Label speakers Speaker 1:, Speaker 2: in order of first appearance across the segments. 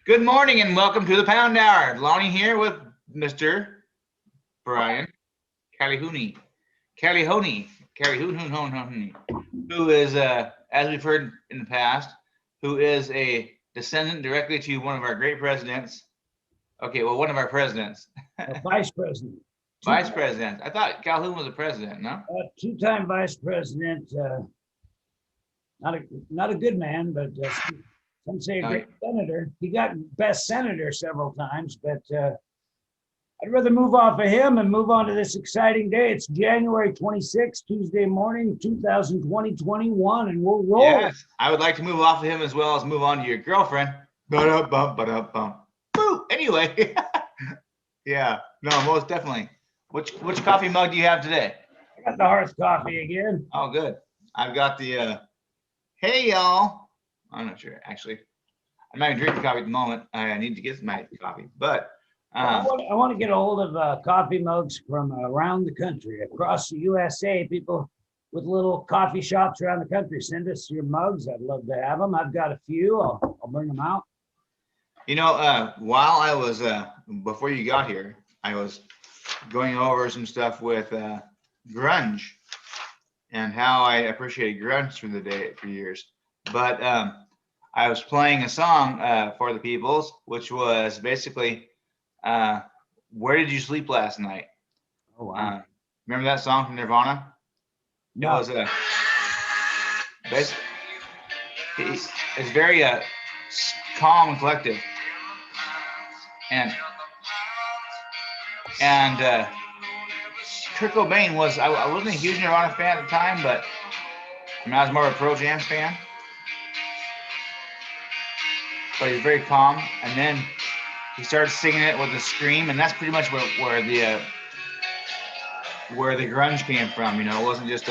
Speaker 1: Good morning and welcome to the Pound Hour. Lonnie here with Mr. Brian Calihuni, who is, as we've heard in the past, who is a descendant directly to one of our great presidents. Okay, well, one of our presidents.
Speaker 2: Vice president.
Speaker 1: Vice president. I thought Calhoun was a president, no?
Speaker 2: Two-time vice president. Not a good man, but some say a great senator. He got best senator several times, but I'd rather move off of him and move on to this exciting day. It's January 26th, Tuesday morning, 2021, and we'll roll.
Speaker 1: Yes, I would like to move off of him as well as move on to your girlfriend. Boo. Anyway, yeah, no, most definitely. Which coffee mug do you have today?
Speaker 2: I got the Hearth coffee again.
Speaker 1: Oh, good. I've got the, hey, y'all. I'm not sure, actually. I'm not even drinking coffee at the moment. I need to get my coffee, but.
Speaker 2: I want to get a hold of coffee mugs from around the country, across the USA. People with little coffee shops around the country, send us your mugs. I'd love to have them. I've got a few. I'll bring them out.
Speaker 1: You know, while I was, before you got here, I was going over some stuff with grunge and how I appreciated grunge through the day for years. But I was playing a song for the Peoples, which was basically, where did you sleep last night?
Speaker 2: Oh, wow.
Speaker 1: Remember that song from Nirvana?
Speaker 2: No.
Speaker 1: It was it's very calm and collective, and Kurt Cobain was, I wasn't a huge Nirvana fan at the time, but I mean, I was more of a Pearl Jam fan, but he was very calm, and then he started singing it with a scream, and that's pretty much where the grunge came from. You know, it wasn't just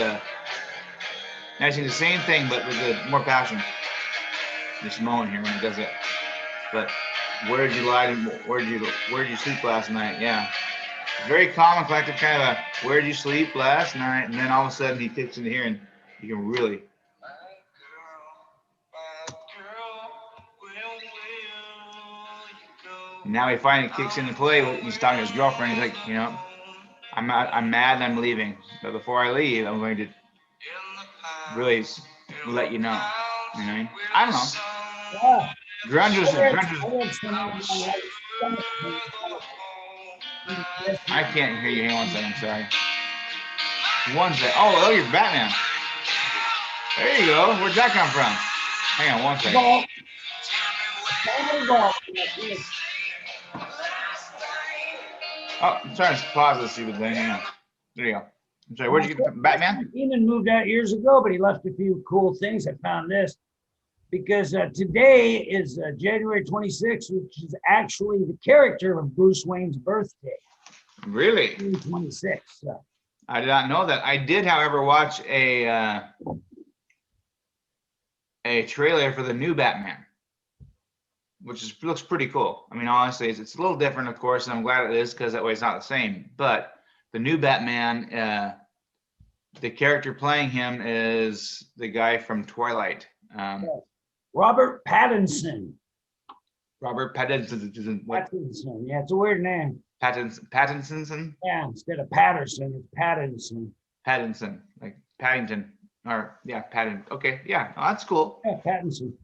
Speaker 1: actually the same thing, but with more passion. Just a moment here when he does it. But where did you sleep last night? Yeah, very calm and collective, kind of a where did you sleep last night, and then all of a sudden he kicks into here, and you can really. Now he finally kicks into play when he's talking to his girlfriend. He's like, you know, I'm mad and I'm leaving, but before I leave, I'm going to really let you know. You know, I don't know.
Speaker 2: Yeah.
Speaker 1: Grunge was. I can't hear you. Hang on one second. I'm sorry. One second. Oh, you're Batman. There you go. Where'd that come from? Hang on one second. Oh, I'm trying to pause this stupid thing. Hang on. There you go. I'm sorry. Where'd you get Batman?
Speaker 2: Keenan moved out years ago, but he left a few cool things. I found this because today is January 26th, which is actually the character of Bruce Wayne's birthday.
Speaker 1: Really?
Speaker 2: 26th. So.
Speaker 1: I did not know that. I did, however, watch a trailer for the new Batman, which looks pretty cool. I mean, honestly, it's a little different, of course, and I'm glad it is because that way it's not the same. But the new Batman, the character playing him is the guy from Twilight.
Speaker 2: Robert Pattinson.
Speaker 1: Robert Pattinson.
Speaker 2: Pattinson. Yeah, it's a weird name.
Speaker 1: Pattinson?
Speaker 2: Yeah, instead of Patterson, it's Pattinson.
Speaker 1: Pattinson, like Paddington, or yeah, Paddington. Okay, yeah, oh, that's cool.
Speaker 2: Yeah, Pattinson.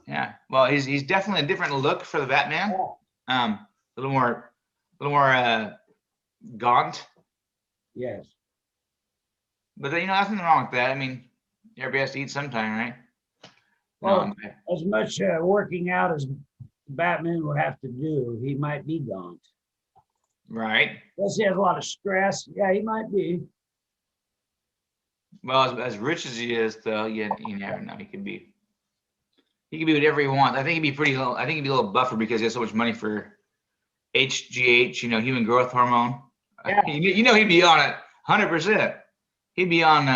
Speaker 1: Yeah, well, he's definitely a different look for the Batman.
Speaker 2: Yeah.
Speaker 1: A little more gaunt.
Speaker 2: Yes.
Speaker 1: But you know, nothing wrong with that. I mean, everybody has to eat sometime, right?
Speaker 2: Well, as much working out as Batman would have to do, he might be gaunt.
Speaker 1: Right.
Speaker 2: Unless he has a lot of stress. Yeah, he might be.
Speaker 1: Well, as rich as he is, though, you never know. He can be whatever he wants. I think he'd be a little buffer because he has so much money for HGH, you know, human growth hormone.
Speaker 2: Yeah.
Speaker 1: You know, he'd be on it 100%. He'd be on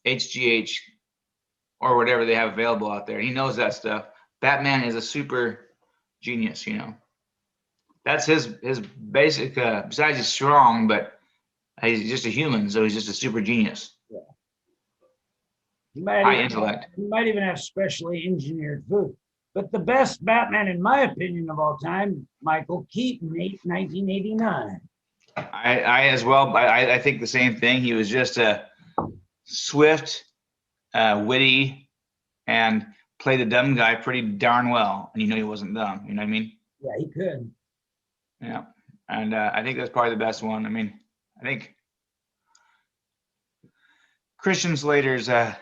Speaker 1: HGH or whatever they have available out there. He knows that stuff. Batman is a super genius, you know. That's his basic. Besides, he's strong, but he's just a human, so he's just a super genius.
Speaker 2: Yeah.
Speaker 1: High intellect.
Speaker 2: He might even have specially engineered food. But the best Batman, in my opinion, of all time, Michael Keaton, 1989.
Speaker 1: I as well. I think the same thing. He was just a swift, witty, and played the dumb guy pretty darn well. And you know he wasn't dumb. You know what I mean?
Speaker 2: Yeah, he could.
Speaker 1: Yeah. And I think that's probably the best one. I mean, I think Christian Slater's. Pardon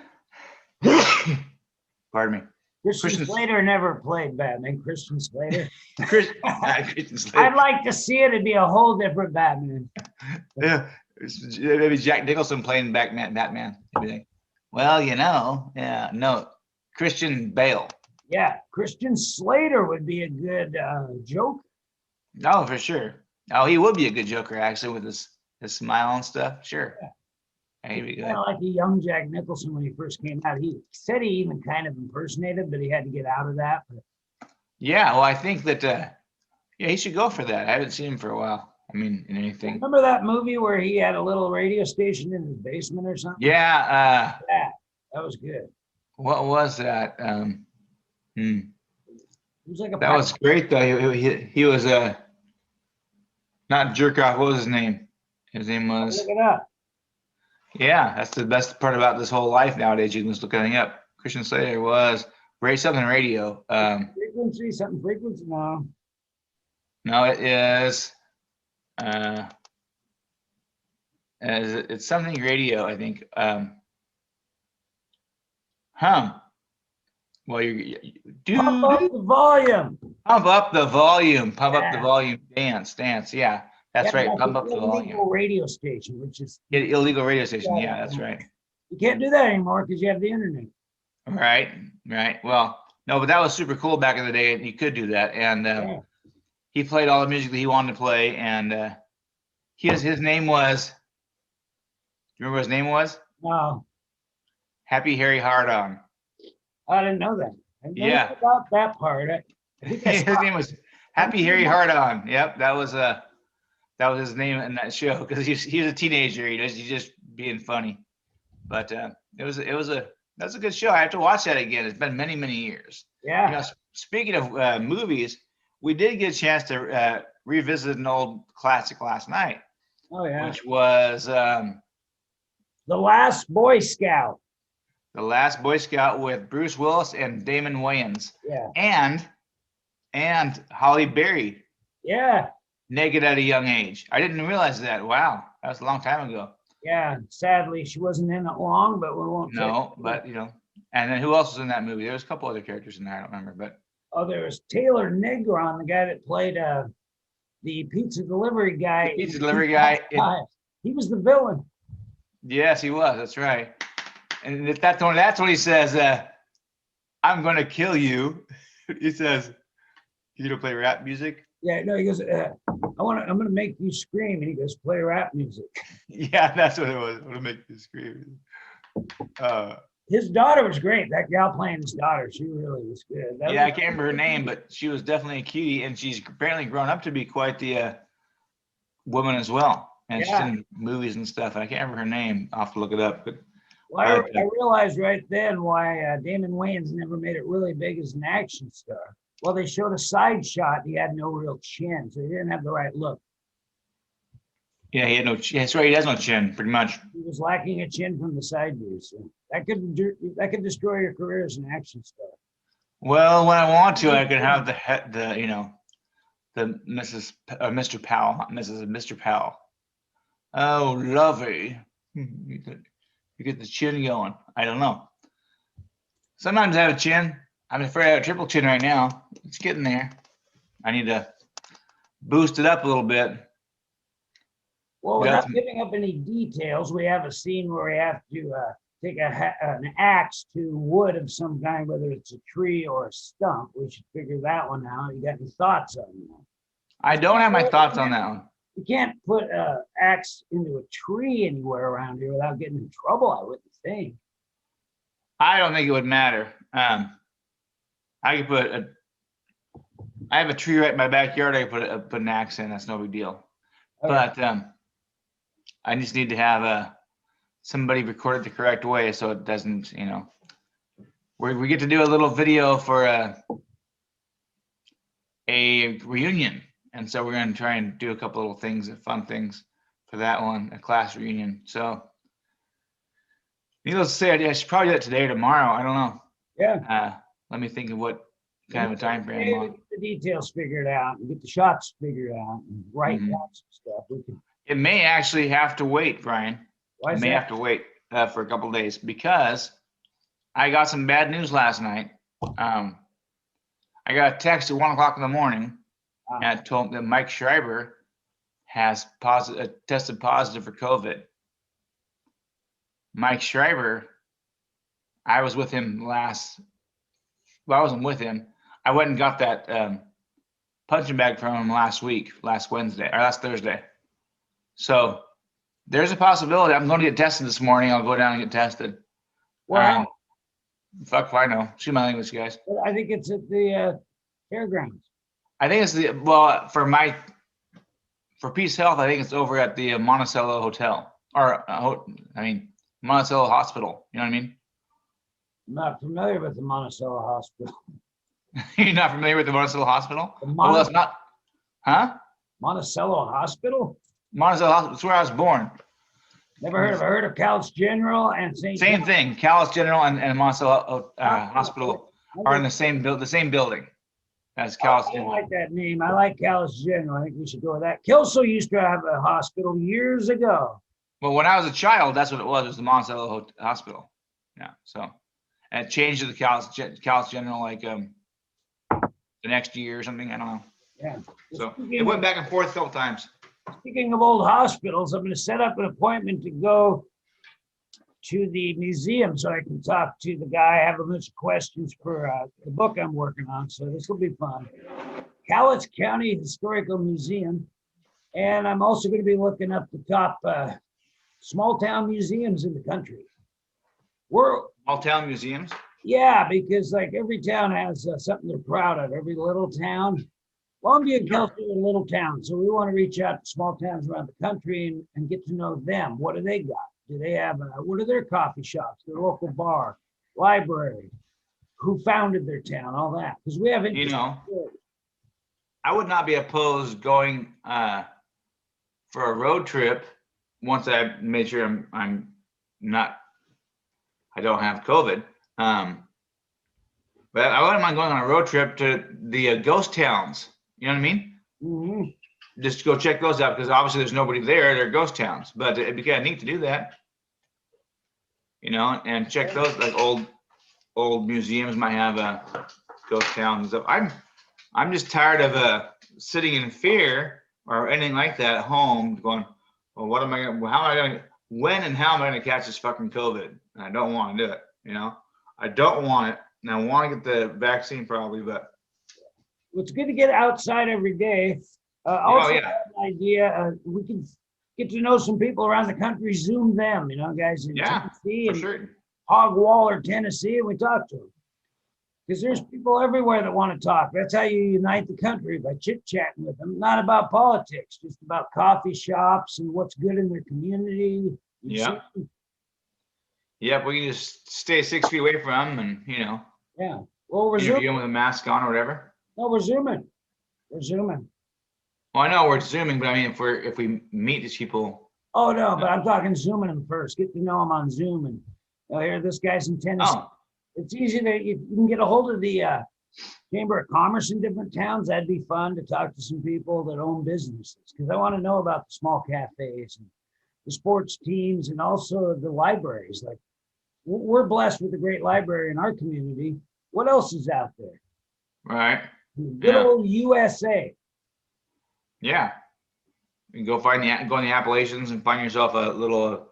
Speaker 1: me.
Speaker 2: Christian Slater never played Batman. Christian Slater.
Speaker 1: Christian Slater.
Speaker 2: I'd like to see it. It'd be a whole different Batman.
Speaker 1: Yeah, maybe Jack Nicholson playing Batman. Everything. Well, you know, yeah, no, Christian Bale.
Speaker 2: Yeah, Christian Slater would be a good Joker.
Speaker 1: Oh, for sure. Oh, he would be a good Joker actually with his smile and stuff. Sure.
Speaker 2: Yeah.
Speaker 1: He'd be good.
Speaker 2: Kind of like a young Jack Nicholson when he first came out. He said he even kind of impersonated, but he had to get out of that. But
Speaker 1: yeah, well, I think that yeah, he should go for that. I haven't seen him for a while. I mean, in anything.
Speaker 2: remember that movie where he had a little radio station in his basement or something?
Speaker 1: Yeah.
Speaker 2: Yeah, that was good.
Speaker 1: What was that?
Speaker 2: It was like a
Speaker 1: That was great though. He was not jerk off. What was his name? His name was.
Speaker 2: Look it up.
Speaker 1: Yeah, that's the best part about this whole life nowadays. You can just look everything up. Christian Slater was something radio.
Speaker 2: Frequency, something frequency. No.
Speaker 1: No, it is. It's something radio, I think. Well,
Speaker 2: Pump up the volume.
Speaker 1: Pump up the volume. Pump up the
Speaker 2: Yeah.
Speaker 1: volume. Dance. Yeah, that's right.
Speaker 2: Like
Speaker 1: Pump
Speaker 2: an
Speaker 1: up the volume.
Speaker 2: illegal radio station, which is
Speaker 1: Illegal radio station. Yeah, that's right.
Speaker 2: you can't do that anymore because you have the internet.
Speaker 1: Right. Well, no, but that was super cool back in the day. You could do that, and
Speaker 2: Yeah.
Speaker 1: he played all the music that he wanted to play, and his name was. Do you remember what his name was?
Speaker 2: No,
Speaker 1: Happy Harry Hardon.
Speaker 2: I didn't know that. I didn't know
Speaker 1: Yeah.
Speaker 2: about that part. I think I
Speaker 1: His
Speaker 2: saw-
Speaker 1: name was Happy Harry Hardon. Yep, that was his name in that show because he was a teenager. He's just being funny, but that's a good show. I have to watch that again. It's been many years.
Speaker 2: Yeah.
Speaker 1: You know, speaking of movies, we did get a chance to revisit an old classic last night,
Speaker 2: Oh yeah.
Speaker 1: which was
Speaker 2: The Last Boy Scout.
Speaker 1: The Last Boy Scout with Bruce Willis and Damon Wayans
Speaker 2: Yeah.
Speaker 1: and Holly Berry,
Speaker 2: Yeah.
Speaker 1: naked at a young age. I didn't realize that. Wow, that was a long time ago.
Speaker 2: Yeah. Sadly, she wasn't in it long, but we won't.
Speaker 1: No, but you know, and then who else was in that movie? There was a couple other characters in there. I don't remember, but
Speaker 2: Oh, there was Taylor Negron, the guy that played the pizza delivery guy.
Speaker 1: the pizza delivery guy.
Speaker 2: He was the villain.
Speaker 1: Yes, he was. That's right. And that's when he says, "I'm going to kill you." He says, "You don't play rap music."
Speaker 2: Yeah, no, he goes, I'm gonna make you scream. And he goes, play rap music.
Speaker 1: Yeah, that's what it was. I'm going to make you scream.
Speaker 2: His daughter was great. That gal playing his daughter, she really was good.
Speaker 1: Yeah, I can't remember her name, but she was definitely a cutie, and she's apparently grown up to be quite the woman as well. And she's
Speaker 2: Yeah.
Speaker 1: in movies and stuff. I can't remember her name. I'll have to look it up. But
Speaker 2: Well, I realized right then why Damon Wayans never made it really big as an action star. Well, they showed a side shot. He had no real chin, so he didn't have the right look.
Speaker 1: yeah, he had no. That's right. He has no chin, pretty much.
Speaker 2: He was lacking a chin from the side view, so that could destroy your career as an action star.
Speaker 1: Well, when I want to, I can have the you know, the Mr. Powell, not Mrs. Mr. Powell. Oh, lovely. You get the chin going. I don't know. Sometimes I have a chin. I'm afraid I have a triple chin right now. It's getting there. I need to boost it up a little bit.
Speaker 2: Well,
Speaker 1: Yeah.
Speaker 2: without giving up any details, we have a scene where we have to take an axe to wood of some kind, whether it's a tree or a stump. We should figure that one out. You got any thoughts on that?
Speaker 1: I don't have my thoughts on that one.
Speaker 2: You can't put an axe into a tree anywhere around here without getting in trouble, I wouldn't think.
Speaker 1: I don't think it would matter. I could I have a tree right in my backyard. I could put an axe in. That's no big deal.
Speaker 2: Okay.
Speaker 1: But I just need to have somebody record it the correct way so it doesn't, you know. We get to do a little video for a reunion. And so we're going to try and do a couple little things, fun things for that one, a class reunion. So needless to say, I should probably do that today or tomorrow. I don't know.
Speaker 2: Yeah.
Speaker 1: Let me think of what kind of a time frame.
Speaker 2: Maybe we get the details figured out and get the shots figured out and write
Speaker 1: Mhm.
Speaker 2: down some stuff. We can.
Speaker 1: It may actually have to wait, Brian.
Speaker 2: Why
Speaker 1: I
Speaker 2: is
Speaker 1: may
Speaker 2: that?
Speaker 1: have to wait for a couple of days because I got some bad news last night. I got a text at 1 o'clock in the morning and it told that Mike Schreiber has tested positive for COVID. Mike Schreiber, I was with him I wasn't with him. I went and got that punching bag from him last Thursday. So there's a possibility I'm going to get tested this morning. I'll go down and get tested.
Speaker 2: Well,
Speaker 1: Fuck if I know. Excuse my language, guys.
Speaker 2: I think it's at the fairgrounds.
Speaker 1: I think it's for Peace Health, I think it's over at the Monticello Hotel Monticello Hospital. You know what I mean?
Speaker 2: I'm not familiar with the Monticello Hospital.
Speaker 1: You're not familiar with the Monticello Hospital?
Speaker 2: The
Speaker 1: Well, that's not, huh?
Speaker 2: Monticello Hospital?
Speaker 1: Monticello Hospital, that's where I was born.
Speaker 2: Never heard of it. Heard of Cal's General and St.
Speaker 1: Same thing. Calais General and Monticello Hospital are in the same building as Calais
Speaker 2: I
Speaker 1: General.
Speaker 2: like that name. I like Cal's General. I think we should go with that. Kelso used to have a hospital years ago.
Speaker 1: Well, when I was a child, that's what it was. It was the Monticello Hospital. Yeah. So, and it changed to the Calais General like the next year or something. I don't know.
Speaker 2: Yeah.
Speaker 1: So it went back and forth a couple times.
Speaker 2: Speaking of old hospitals, I'm going to set up an appointment to go to the museum so I can talk to the guy. I have a bunch of questions for the book I'm working on, so this will be fun. Cowlitz County Historical Museum, and I'm also going to be looking up the top small town museums in the country.
Speaker 1: All town museums.
Speaker 2: Yeah, because like every town has something they're proud of. Every little town. Longview and Kelsey are little towns, so we want to reach out to small towns around the country and get to know them. What do they got? Do they have, what are their coffee shops, their local bar, library? Who founded their town, all that? Because we have
Speaker 1: I would not be opposed going for a road trip once I made sure I don't have COVID. But I wouldn't mind going on a road trip to the ghost towns. You know what I mean?
Speaker 2: Mm-hmm.
Speaker 1: Just to go check those out because obviously there's nobody there. They're ghost towns, but it'd be kind of neat to do that. And check those like old museums might have ghost towns and stuff. I'm just tired of sitting in fear or anything like that at home, going, well, when and how am I gonna catch this fucking COVID? And I don't want to do it. I don't want it, and I want to get the vaccine probably, but.
Speaker 2: It's good to get outside every day. Also, I have an idea. We can get to know some people around the country. Zoom them, guys in Tennessee and Hogwaller, Tennessee, and we talk to them. Because there's people everywhere that want to talk. That's how you unite the country, by chit-chatting with them. Not about politics, just about coffee shops and what's good in their community.
Speaker 1: Yeah. Yep, we can just stay 6 feet away from them and,
Speaker 2: Yeah. Well, we're
Speaker 1: Zooming with a mask on or whatever.
Speaker 2: No, we're Zooming. We're Zooming.
Speaker 1: Well, I know we're Zooming, but I mean, if we meet these people.
Speaker 2: Oh, no, but I'm talking Zooming them first. Get to know them on Zoom. And here, this guy's in Tennessee.
Speaker 1: Oh.
Speaker 2: It's easy that you can get a hold of the Chamber of Commerce in different towns. That'd be fun to talk to some people that own businesses, because I want to know about the small cafes and the sports teams and also the libraries. Like, we're blessed with a great library in our community. What else is out there?
Speaker 1: Right.
Speaker 2: Good old USA.
Speaker 1: Yeah. You can go in the Appalachians and find yourself a little,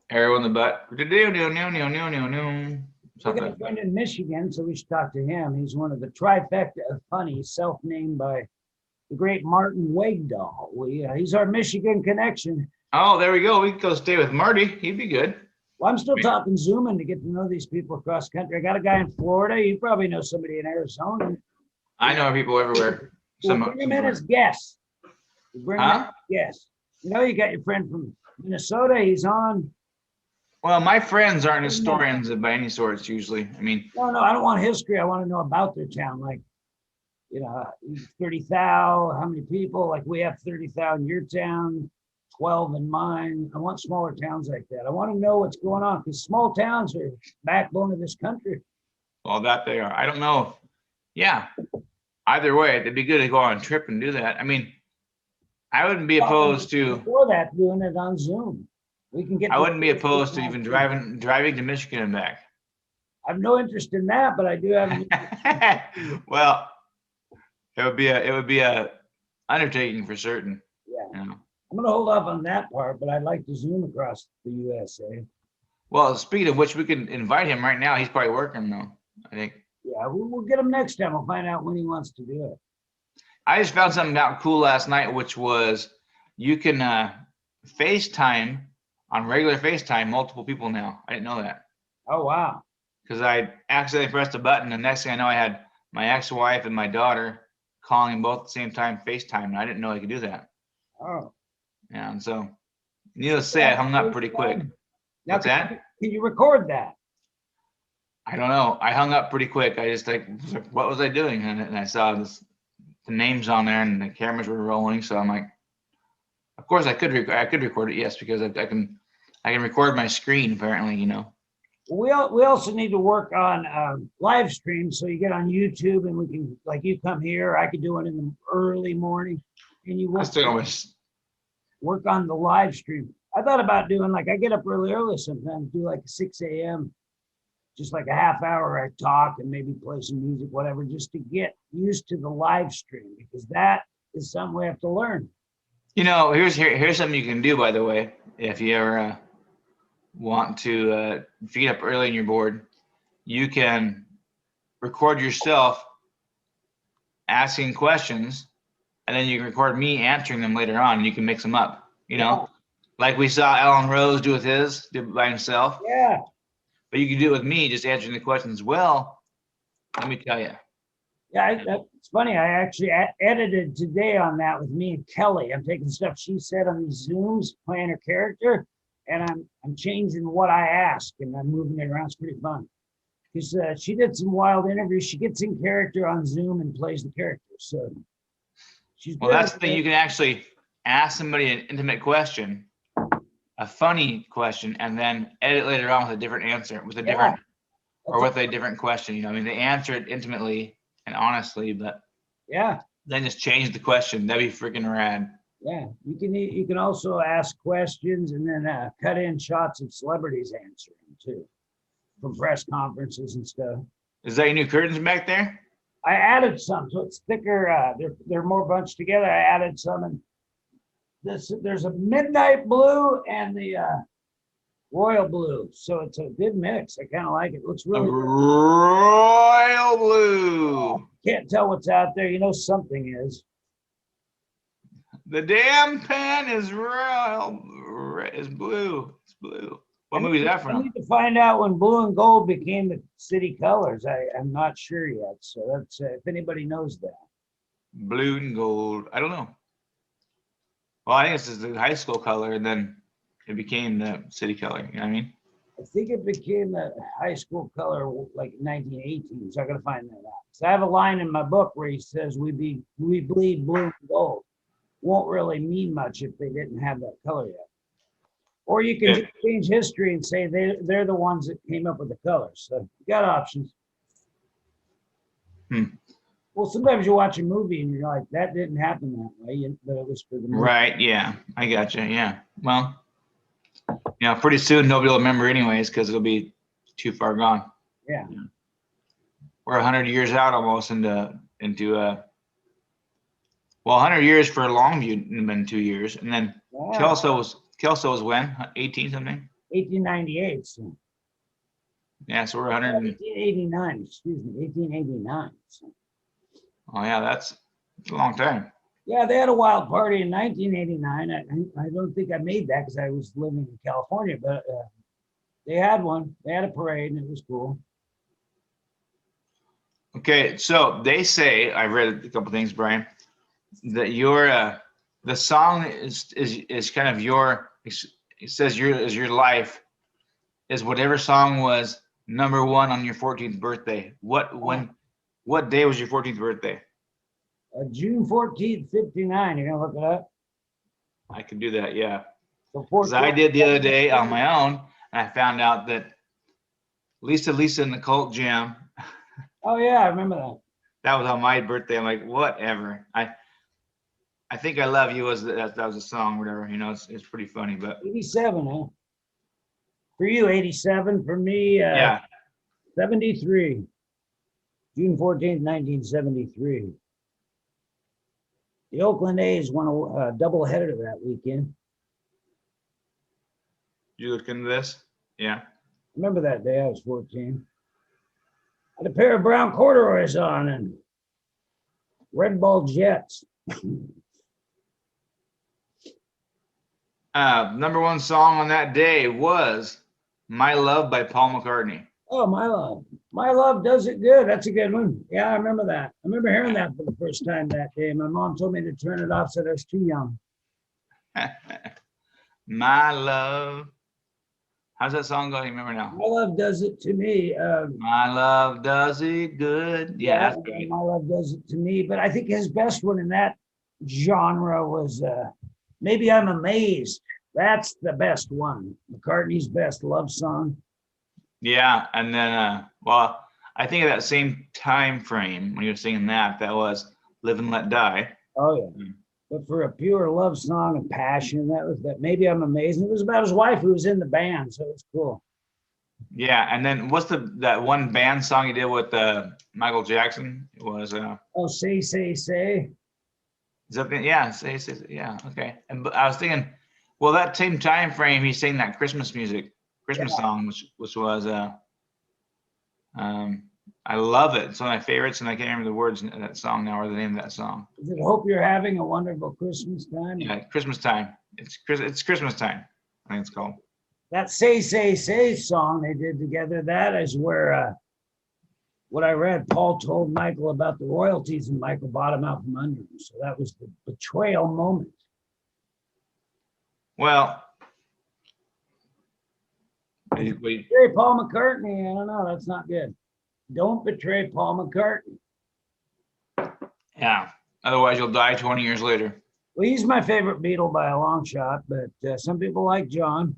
Speaker 1: arrow in the butt.
Speaker 2: We got a friend in Michigan, so we should talk to him. He's one of the trifecta of funny, self-named by the great Martin Wagdahl. He's our Michigan connection.
Speaker 1: Oh, there we go. We can go stay with Marty. He'd be good.
Speaker 2: Well, I'm still talking Zooming to get to know these people across the country. I got a guy in Florida. You probably know somebody in Arizona.
Speaker 1: I know people everywhere.
Speaker 2: We'll bring him in as guests. You got your friend from Minnesota. He's on.
Speaker 1: Well, my friends aren't historians by any sorts usually. I mean.
Speaker 2: No, I don't want history. I want to know about their town. Like, you know, 30,000, how many people? Like we have 30,000 in your town, 12 in mine. I want smaller towns like that. I want to know what's going on because small towns are backbone of this country.
Speaker 1: Well, that they are. I don't know. Yeah. Either way, it'd be good to go on a trip and do that. I mean, I wouldn't be opposed to.
Speaker 2: Before that, doing it on Zoom. We can get.
Speaker 1: I wouldn't be opposed to even driving to Michigan and back.
Speaker 2: I have no interest in that, but I do have.
Speaker 1: Well, it would be a undertaking for certain.
Speaker 2: Yeah.
Speaker 1: You know?
Speaker 2: I'm gonna hold off on that part, but I'd like to Zoom across the USA.
Speaker 1: Well, speaking of which, we can invite him right now. He's probably working though, I think.
Speaker 2: Yeah, we'll get him next time. We'll find out when he wants to do it.
Speaker 1: I just found something out cool last night, which was you can FaceTime on regular FaceTime multiple people now. I didn't know that.
Speaker 2: Oh, wow.
Speaker 1: Because I accidentally pressed a button, and next thing I know, I had my ex-wife and my daughter calling both at the same time FaceTime, and I didn't know I could do that.
Speaker 2: Oh.
Speaker 1: Yeah, and so, needless to say, I hung up pretty quick.
Speaker 2: Now,
Speaker 1: What's that?
Speaker 2: Can you record that?
Speaker 1: I don't know. I hung up pretty quick. I just like, what was I doing? And I saw the names on there, and the cameras were rolling. So I'm like, of course I could record it, yes, because I can record my screen apparently, you know.
Speaker 2: We also need to work on live streams, so you get on YouTube and we can, like, you come here, I could do it in the early morning, and you work on the live stream. I thought about doing, like, I get up really early sometimes, do like 6 a.m., just like a half hour. I talk and maybe play some music, whatever, just to get used to the live stream, because that is something we have to learn.
Speaker 1: You know, here's something you can do, by the way, if you ever want to, if you get up early and you're bored, you can record yourself asking questions, and then you can record me answering them later on, and you can mix them up, you know, like we saw Alan Rose do by himself.
Speaker 2: Yeah.
Speaker 1: But you can do it with me, just answering the questions. Well, let me tell you.
Speaker 2: Yeah, it's funny. I actually edited today on that with me and Kelly. I'm taking stuff she said on these Zooms, playing her character, and I'm changing what I ask, and I'm moving it around. It's pretty fun. Because she did some wild interviews. She gets in character on Zoom and plays the character. So she's
Speaker 1: well, that's the thing. You can actually ask somebody an intimate question, a funny question, and then edit later on with a different answer, with a different question. You know, I mean, they answer it intimately and honestly, but then just change the question. That'd be freaking rad.
Speaker 2: Yeah, you can also ask questions and then cut in shots of celebrities answering too, from press conferences and stuff.
Speaker 1: Is that your new curtains back there?
Speaker 2: I added some, so it's thicker. They're more bunched together. I added some, and there's a midnight blue and the royal blue, so it's a good mix. I kind of like it. It looks really
Speaker 1: royal blue.
Speaker 2: Can't tell what's out there. You know something is.
Speaker 1: The damn pen is royal. Is blue. It's blue. What movie is that from?
Speaker 2: I need to find out when blue and gold became the city colors. I'm not sure yet. So that's if anybody knows that.
Speaker 1: Blue and gold. I don't know. Well, I think this is the high school color, and then it became the city color. You know what I mean?
Speaker 2: I think it became the high school color like 1918. So I got to find that out. So I have a line in my book where he says we bleed blue and gold. Won't really mean much if they didn't have that color yet. Or you can just change history and say they're the ones that came up with the colors. So you got options. Well, sometimes you watch a movie and you're like, that didn't happen that way, but it was for the movie.
Speaker 1: Right, yeah. I gotcha, yeah. Well, you know, pretty soon nobody will remember anyways because it'll be too far gone.
Speaker 2: Yeah.
Speaker 1: We're 100 years out almost into 100 years for Longview been 2 years, and then Kelso was when 18 something.
Speaker 2: 1898. So.
Speaker 1: Yeah, so we're 100.
Speaker 2: 1889. Excuse me, 1889. So.
Speaker 1: Oh yeah, that's a long time.
Speaker 2: Yeah, they had a wild party in 1989. I don't think I made that because I was living in California, but they had one. They had a parade, and it was cool.
Speaker 1: Okay, so they say, I read a couple things, Brian, that your the song is kind of your, it says your life is whatever song was #1 on your 14th birthday. What day was your 14th birthday?
Speaker 2: June 14th, 59. You're gonna look it up?
Speaker 1: I could do that, yeah.
Speaker 2: So
Speaker 1: Because I
Speaker 2: 14th.
Speaker 1: did the other day on my own, and I found out that Lisa and the Cult Jam,
Speaker 2: Oh yeah, I remember that.
Speaker 1: that was on my birthday. I'm like, whatever. I think I Love You was that was a song, whatever. You know, it's pretty funny, but
Speaker 2: 87, huh? For you, 87. For me,
Speaker 1: yeah.
Speaker 2: 73. June 14th, 1973. The Oakland A's won a doubleheader that weekend.
Speaker 1: You look into this? Yeah.
Speaker 2: Remember that day? I was 14. I had a pair of brown corduroys on and red ball jets.
Speaker 1: Number one song on that day was My Love by Paul McCartney.
Speaker 2: Oh, My Love. My Love Does It Good. That's a good one. Yeah, I remember that. I remember hearing that for the first time that day. My mom told me to turn it off, said I was too young.
Speaker 1: My love. How's that song go? You remember now?
Speaker 2: My Love Does It to Me.
Speaker 1: My love does it good. Yeah, that's right.
Speaker 2: My Love Does It to Me. But I think his best one in that genre was Maybe I'm Amazed. That's the best one. McCartney's best love song.
Speaker 1: Yeah, and then well, I think of that same time frame when you were singing that was Live and Let Die.
Speaker 2: Oh yeah. But for a pure love song and passion, that was that. Maybe I'm Amazed. It was about his wife who was in the band, so it was cool.
Speaker 1: Yeah, and then what's that one band song he did with Michael Jackson? It was
Speaker 2: Oh, Say, Say.
Speaker 1: is that the, yeah, say, yeah, okay. And I was thinking, well, that same time frame he sang that Christmas song, which was I love it. It's one of my favorites, and I can't remember the words in that song now or the name of that song.
Speaker 2: Is it Hope You're Having a Wonderful Christmas Time?
Speaker 1: Yeah, Christmas time. It's Christmas time, I think it's called.
Speaker 2: That Say, Say song they did together, that is where what I read, Paul told Michael about the royalties and Michael bought him out from under him. So that was the betrayal moment.
Speaker 1: Well,
Speaker 2: Betray Paul McCartney. I don't know. That's not good. Don't betray Paul McCartney.
Speaker 1: yeah. Otherwise, you'll die 20 years later.
Speaker 2: Well, he's my favorite Beatle by a long shot, but some people like John.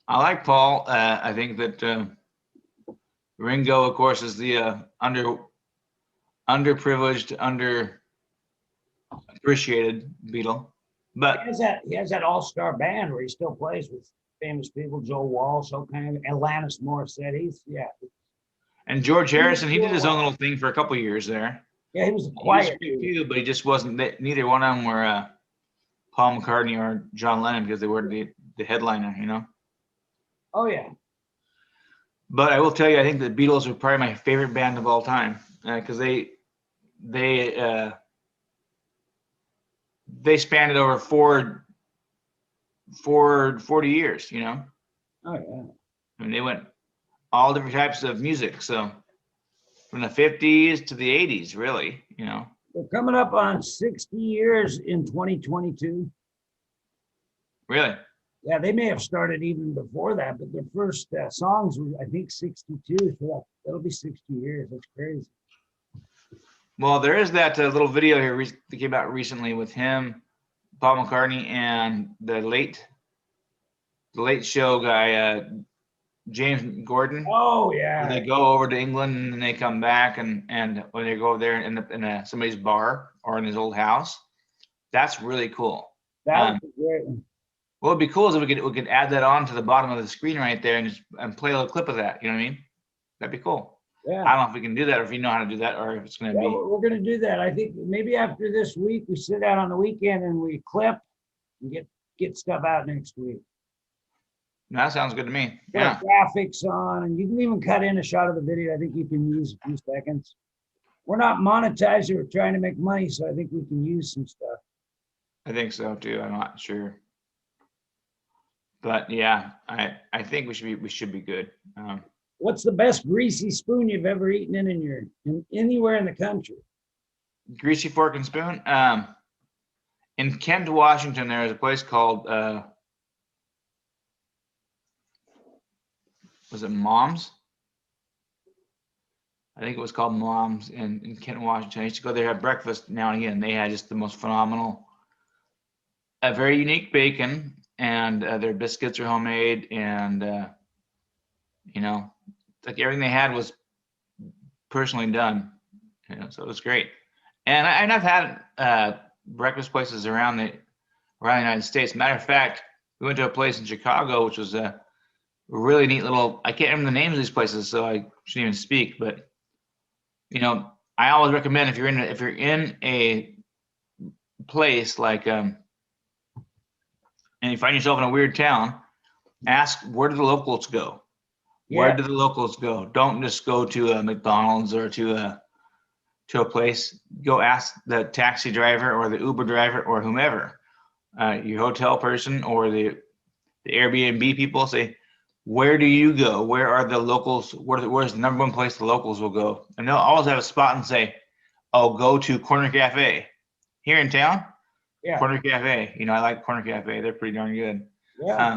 Speaker 1: I like Paul. I think that Ringo, of course, is the underprivileged, underappreciated Beatle. But
Speaker 2: he has that all-star band where he still plays with famous people, Joe Walsh, and Alanis Morissette.
Speaker 1: And George Harrison, he did his own little thing for a couple of years there.
Speaker 2: Yeah, he was quiet
Speaker 1: too, but he just wasn't. Neither one of them were Paul McCartney or John Lennon because they were the headliner, you know.
Speaker 2: Oh yeah.
Speaker 1: But I will tell you, I think the Beatles are probably my favorite band of all time because they spanned it over 40 years, you know.
Speaker 2: Oh yeah.
Speaker 1: I mean, they went all different types of music, so from the 50s to the 80s, really, you know.
Speaker 2: We're coming up on 60 years in 2022.
Speaker 1: Really?
Speaker 2: Yeah, they may have started even before that, but their first songs were, I think, 62. So that'll be 60 years. That's crazy.
Speaker 1: Well, there is that little video here that came out recently with him, Paul McCartney, and the Late Show guy, James Gordon.
Speaker 2: Oh yeah.
Speaker 1: They go over to England and they come back, and when they go over there in somebody's bar or in his old house, that's really cool.
Speaker 2: That would be great.
Speaker 1: What would be cool is if we could add that on to the bottom of the screen right there and play a little clip of that. You know what I mean? That'd be cool.
Speaker 2: Yeah.
Speaker 1: I don't know if we can do that, or if you know how to do that, or if it's going to be.
Speaker 2: We're going to do that. I think maybe after this week, we sit down on the weekend and we clip and get stuff out next week.
Speaker 1: That sounds good to me.
Speaker 2: Put
Speaker 1: Yeah.
Speaker 2: graphics on, and you can even cut in a shot of the video. I think you can use a few seconds. We're not monetized. We're trying to make money, so I think we can use some stuff.
Speaker 1: I think so too. I'm not sure. But yeah, I think we should be good.
Speaker 2: What's the best greasy spoon you've ever eaten in anywhere in the country?
Speaker 1: Greasy fork and spoon. In Kent, Washington, there is a place called was it Mom's? I think it was called Mom's in Kent, Washington. I used to go there, have breakfast now and again. They had just the most phenomenal, a very unique bacon, and their biscuits are homemade, and you know, like everything they had was personally done. You know, so it was great. And I've had breakfast places around the United States. Matter of fact, we went to a place in Chicago, which was a really neat little. I can't remember the names of these places, so I shouldn't even speak. But you know, I always recommend if you're in a place like and you find yourself in a weird town, ask where do the locals go? Where
Speaker 2: Yeah,
Speaker 1: do the locals go? Don't just go to a McDonald's or to a place. Go ask the taxi driver or the Uber driver or whomever, your hotel person or the Airbnb people. Say, where do you go? Where are the locals? Where's the number one place the locals will go? And they'll always have a spot and say, "Oh, go to Corner Cafe here in town."
Speaker 2: yeah,
Speaker 1: Corner Cafe. You know, I like Corner Cafe. They're pretty darn good.
Speaker 2: yeah.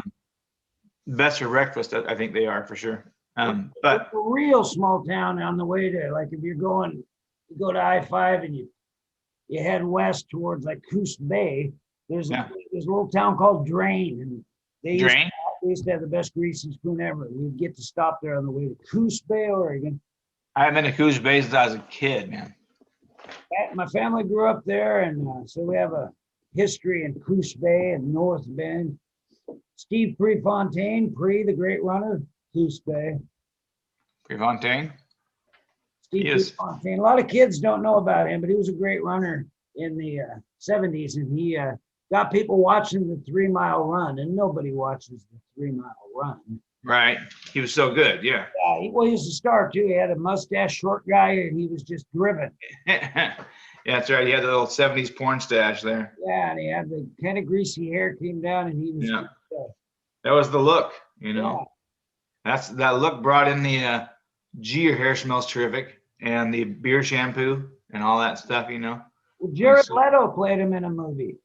Speaker 1: Best for breakfast, I think they are for sure.
Speaker 2: It's
Speaker 1: But
Speaker 2: a real small town on the way to, like, if you're going, you go to I-5 and you head west towards like Coos Bay.
Speaker 1: yeah,
Speaker 2: There's a little town called Drain, and
Speaker 1: Drain.
Speaker 2: they used to have the best greasy spoon ever. We'd get to stop there on the way to Coos Bay, Oregon.
Speaker 1: I haven't been to Coos Bay since I was a kid, man.
Speaker 2: My family grew up there, and so we have a history in Coos Bay and North Bend. Steve Prefontaine, the great runner, Coos Bay.
Speaker 1: Prefontaine.
Speaker 2: Steve
Speaker 1: Yes.
Speaker 2: Prefontaine. A lot of kids don't know about him, but he was a great runner in the 70s, and he got people watching the 3 mile run, and nobody watches the 3 mile run.
Speaker 1: Right. He was so good. Yeah.
Speaker 2: Well, he was a star too. He had a mustache, short guy, and he was just driven.
Speaker 1: Yeah, that's right. He had the little 70s porn stash there.
Speaker 2: Yeah, and he had the kind of greasy hair came down, and he was.
Speaker 1: Yeah. That was the look, you know.
Speaker 2: Yeah.
Speaker 1: That look brought in the gee, your hair smells terrific, and the beer shampoo and all that stuff, you know.
Speaker 2: Well, Jared Leto played him in a movie.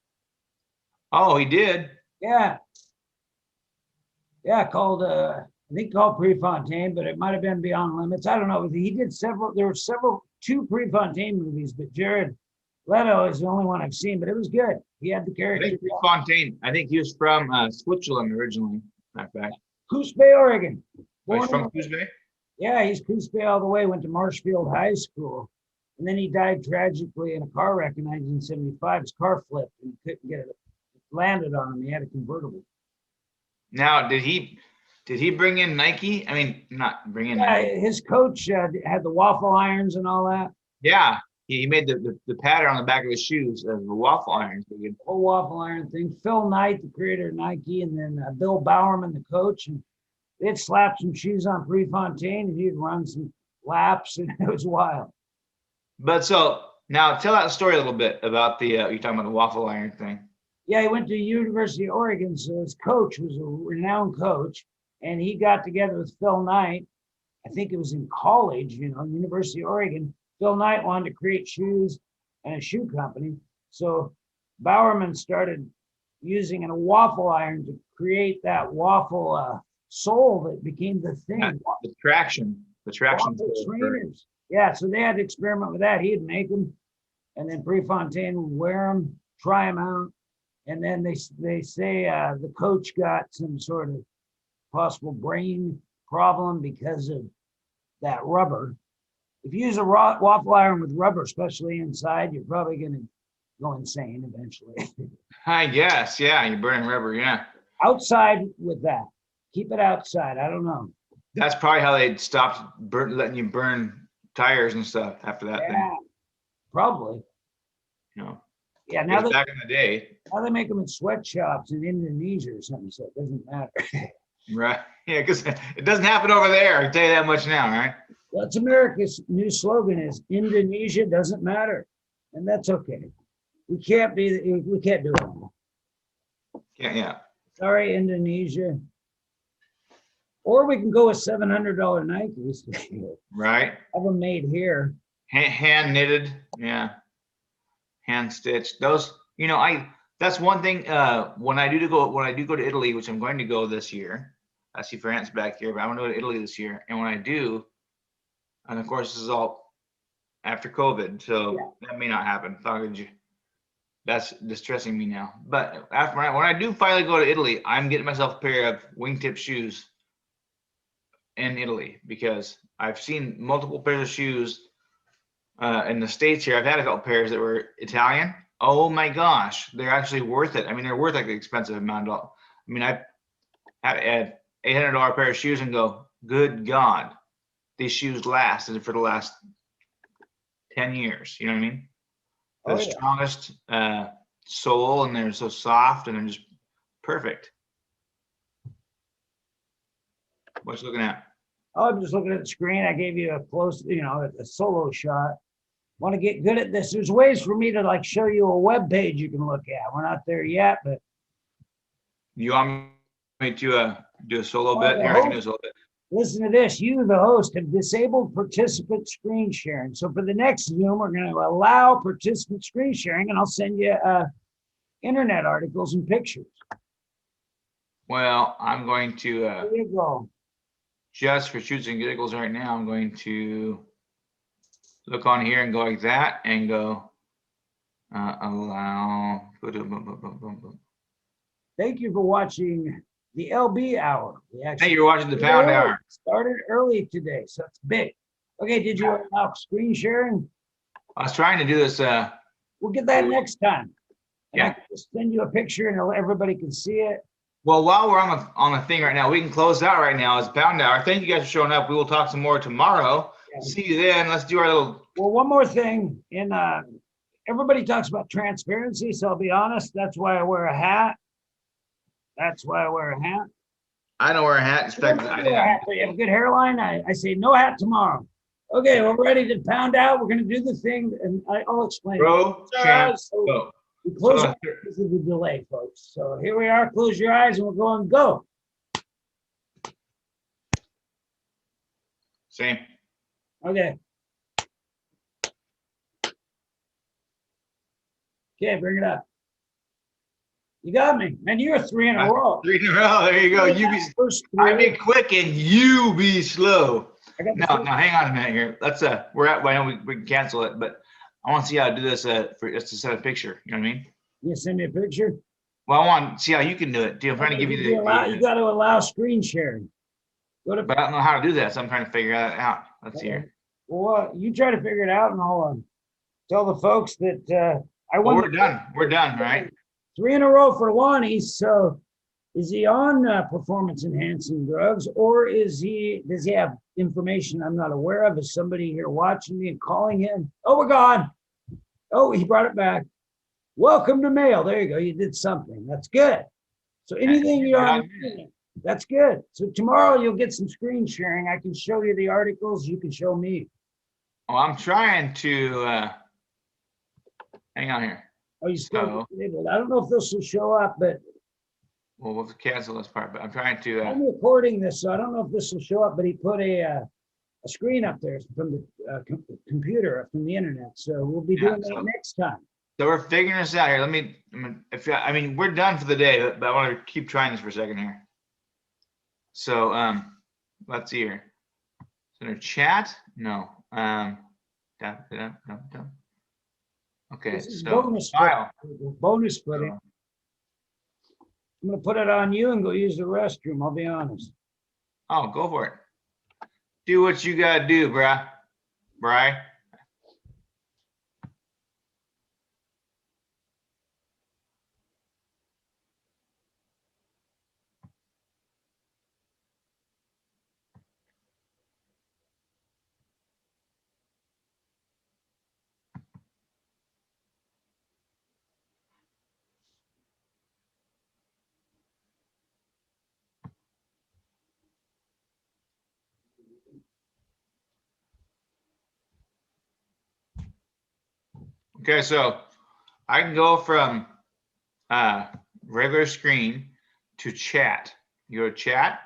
Speaker 1: Oh, he did.
Speaker 2: Yeah. Yeah, called I think called Prefontaine, but it might have been Beyond Limits. I don't know. He did several. There were two Prefontaine movies, but Jared Leto is the only one I've seen. But it was good. He had the
Speaker 1: I
Speaker 2: character.
Speaker 1: think Prefontaine. I think he was from Switzerland originally. Matter of fact.
Speaker 2: Coos Bay, Oregon.
Speaker 1: Oh, he's from Coos Bay.
Speaker 2: Yeah, he's Coos Bay all the way. Went to Marshfield High School, and then he died tragically in a car wreck in 1975. His car flipped, and he couldn't get it. It landed on him. He had a convertible.
Speaker 1: Now, did he bring in Nike? I mean, not bring in Nike.
Speaker 2: His coach had the waffle irons and all that.
Speaker 1: Yeah, he made the pattern on the back of his shoes of the waffle irons.
Speaker 2: The whole waffle iron thing. Phil Knight, the creator of Nike, and then Bill Bowerman, the coach, and they'd slap some shoes on Prefontaine, and he'd run some laps, and it was wild.
Speaker 1: But so now tell that story a little bit about the you're talking about the waffle iron thing.
Speaker 2: Yeah, he went to University of Oregon, so his coach was a renowned coach, and he got together with Phil Knight. I think it was in college, University of Oregon. Phil Knight wanted to create shoes and a shoe company, so Bowerman started using a waffle iron to create that waffle sole that became the thing.
Speaker 1: Yeah, the traction
Speaker 2: Waffle trainers. Yeah, so they had to experiment with that. He'd make them, and then Prefontaine would wear them, try them out. And then they say the coach got some sort of possible brain problem because of that rubber. If you use a waffle iron with rubber, especially inside, you're probably going to go insane eventually.
Speaker 1: I guess, yeah, you're burning rubber, yeah.
Speaker 2: Outside with that. Keep it outside. I don't know.
Speaker 1: That's probably how they stopped letting you burn tires and stuff after that thing.
Speaker 2: Probably.
Speaker 1: You know.
Speaker 2: Yeah, now
Speaker 1: back in the day.
Speaker 2: Now they make them in sweatshops in Indonesia or something, so it doesn't matter.
Speaker 1: Right. Yeah, because it doesn't happen over there. I can tell you that much now, right?
Speaker 2: That's America's new slogan is Indonesia doesn't matter. And that's okay. We can't do it all.
Speaker 1: Yeah.
Speaker 2: Sorry, Indonesia. Or we can go with $700 Nikes.
Speaker 1: Right.
Speaker 2: Have them made here.
Speaker 1: Hand knitted. Yeah. Hand stitched. Those, that's one thing. When I do go to Italy, which I'm going to go this year. I see France back here, but I want to go to Italy this year. And when I do, And of course, this is all after COVID, so
Speaker 2: Yeah.
Speaker 1: that may not happen. That's distressing me now. But after when I do finally go to Italy, I'm getting myself a pair of wingtip shoes in Italy because I've seen multiple pairs of shoes in the States here. I've had a couple pairs that were Italian. Oh my gosh, they're actually worth it. I mean, they're worth like the expensive amount. I mean, I had an $800 pair of shoes and go, good God, these shoes lasted for the last 10 years. You know what I mean? The
Speaker 2: Oh, yeah.
Speaker 1: strongest sole, and they're so soft and they're just perfect. What you looking at?
Speaker 2: Oh, I'm just looking at the screen. I gave you a close, a solo shot. Want to get good at this. There's ways for me to like show you a web page you can look at. We're not there yet, but
Speaker 1: You want me to do a solo
Speaker 2: Oh,
Speaker 1: bit?
Speaker 2: the
Speaker 1: Here, I can do a
Speaker 2: host-
Speaker 1: solo bit.
Speaker 2: listen to this. You, the host, have disabled participant screen sharing. So for the next Zoom, we're going to allow participant screen sharing, and I'll send you internet articles and pictures.
Speaker 1: Well, I'm going to,
Speaker 2: There you go.
Speaker 1: just for shoots and giggles right now, I'm going to look on here and go like that and go allow.
Speaker 2: Thank you for watching the LB Hour. We
Speaker 1: Hey,
Speaker 2: actually
Speaker 1: you're watching the Pound Hour.
Speaker 2: started early today, so it's big. Okay, did you allow screen sharing?
Speaker 1: I was trying to do this.
Speaker 2: We'll get that next time. And I
Speaker 1: Yeah.
Speaker 2: can just send you a picture and everybody can see it.
Speaker 1: Well, while we're on the thing right now, we can close out right now as Pound Hour. Thank you guys for showing up. We will talk some more tomorrow.
Speaker 2: Yeah.
Speaker 1: See you then. Let's do our little.
Speaker 2: Well, one more thing. Everybody talks about transparency, so I'll be honest. That's why I wear a hat. That's why I wear a hat.
Speaker 1: I don't wear a hat. Expect I
Speaker 2: You
Speaker 1: didn't.
Speaker 2: have a good hairline. I say no hat tomorrow. Okay, we're ready to pound out. We're going to do the thing, and I'll explain.
Speaker 1: Bro, champ,
Speaker 2: So
Speaker 1: go.
Speaker 2: we close
Speaker 1: So-
Speaker 2: our eyes because of the delay, folks. So here we are. Close your eyes, and we're going go.
Speaker 1: Same.
Speaker 2: Okay. Okay, bring it up. You got me, man. You're 3 in a row.
Speaker 1: 3 in a row. There you go. You be.
Speaker 2: First
Speaker 1: I
Speaker 2: three.
Speaker 1: be quick and you be slow.
Speaker 2: I got the
Speaker 1: No,
Speaker 2: first-
Speaker 1: now hang on a minute here. Let's we're at. Well, I know we can cancel it, but I want to see how to do this for just to set a picture. You know what I mean?
Speaker 2: You send me a picture.
Speaker 1: Well, I want to see how you can do it. Dude, I'm trying to give you
Speaker 2: You got to allow screen sharing. Go to.
Speaker 1: but I don't know how to do that, so I'm trying to figure that out. Let's see here.
Speaker 2: Well, you try to figure it out, and I'll tell the folks that I
Speaker 1: Well,
Speaker 2: won.
Speaker 1: we're done. We're done, right?
Speaker 2: 3 in a row for Lonnie. So, is he on performance enhancing drugs, or does he have information I'm not aware of? Is somebody here watching me and calling him? Oh, we're gone. Oh, he brought it back. Welcome to mail. There you go. You did something. That's good. So anything you're on, that's good. So tomorrow you'll get some screen sharing. I can show you the articles. You can show me.
Speaker 1: Well, I'm trying to hang on here.
Speaker 2: Oh, you still
Speaker 1: So-
Speaker 2: disabled. I don't know if this will show up, but
Speaker 1: Well, we'll cancel this part, but I'm trying to.
Speaker 2: I'm recording this, so I don't know if this will show up, but he put a screen up there from the computer, from the internet. So we'll be doing
Speaker 1: so-
Speaker 2: that next time.
Speaker 1: So we're figuring this out here. I mean, we're done for the day, but I want to keep trying this for a second here. So, let's see here. So in chat, no. Okay,
Speaker 2: This is
Speaker 1: so
Speaker 2: bonus
Speaker 1: file.
Speaker 2: bonus footage. I'm gonna put it on you and go use the restroom. I'll be honest.
Speaker 1: Oh, go for it. Do what you gotta do, bruh. Bry. Okay, so I can go from regular screen to chat. You go to chat,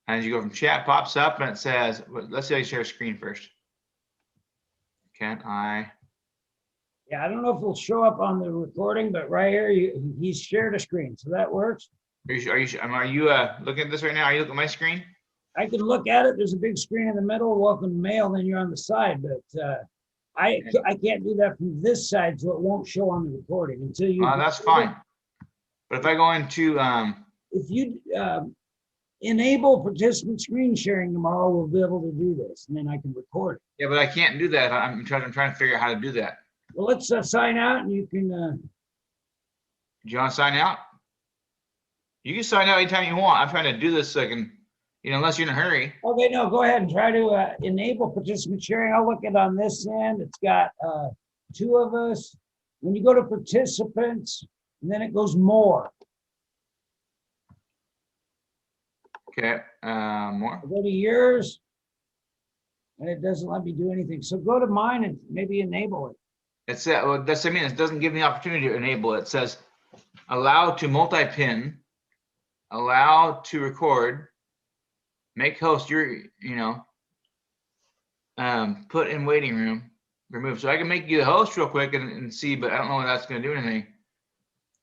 Speaker 1: and as you go from chat, pops up and it says, let's say I share screen first. Can I?
Speaker 2: Yeah, I don't know if it'll show up on the recording, but right here, he's shared a screen, so that works.
Speaker 1: Are you looking at this right now? Are you looking at my screen?
Speaker 2: I can look at it. There's a big screen in the middle, welcome mail, then you're on the side, but I can't do that from this side, so it won't show on the recording until you.
Speaker 1: That's fine. But if I go into,
Speaker 2: If you enable participant screen sharing tomorrow, we'll be able to do this, and then I can record it.
Speaker 1: yeah, but I can't do that. I'm trying to figure out how to do that.
Speaker 2: Well, let's sign out, and you can.
Speaker 1: Do you want to sign out? You can sign out anytime you want. I'm trying to do this so I can, unless you're in a hurry.
Speaker 2: Okay, no, go ahead and try to enable participant sharing. I'll look at on this end. It's got 2 of us. When you go to participants, and then it goes more.
Speaker 1: Okay, more.
Speaker 2: I go to yours, and it doesn't let me do anything. So go to mine and maybe enable it.
Speaker 1: It's well, that's what I mean. It doesn't give me the opportunity to enable it. It says allow to multi-pin, allow to record, make host your, put in waiting room, remove. So I can make you the host real quick and see, but I don't know if that's going to do anything.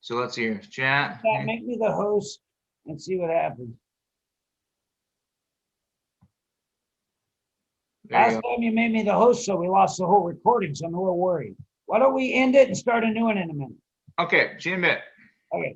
Speaker 1: So let's see here. Chat.
Speaker 2: Yeah, make me the host and see what happens. Last time you made me the host, so we lost the whole recording, so I'm a little worried. Why don't we end it and start a new one in a minute?
Speaker 1: Okay, see you in a bit.
Speaker 2: Okay.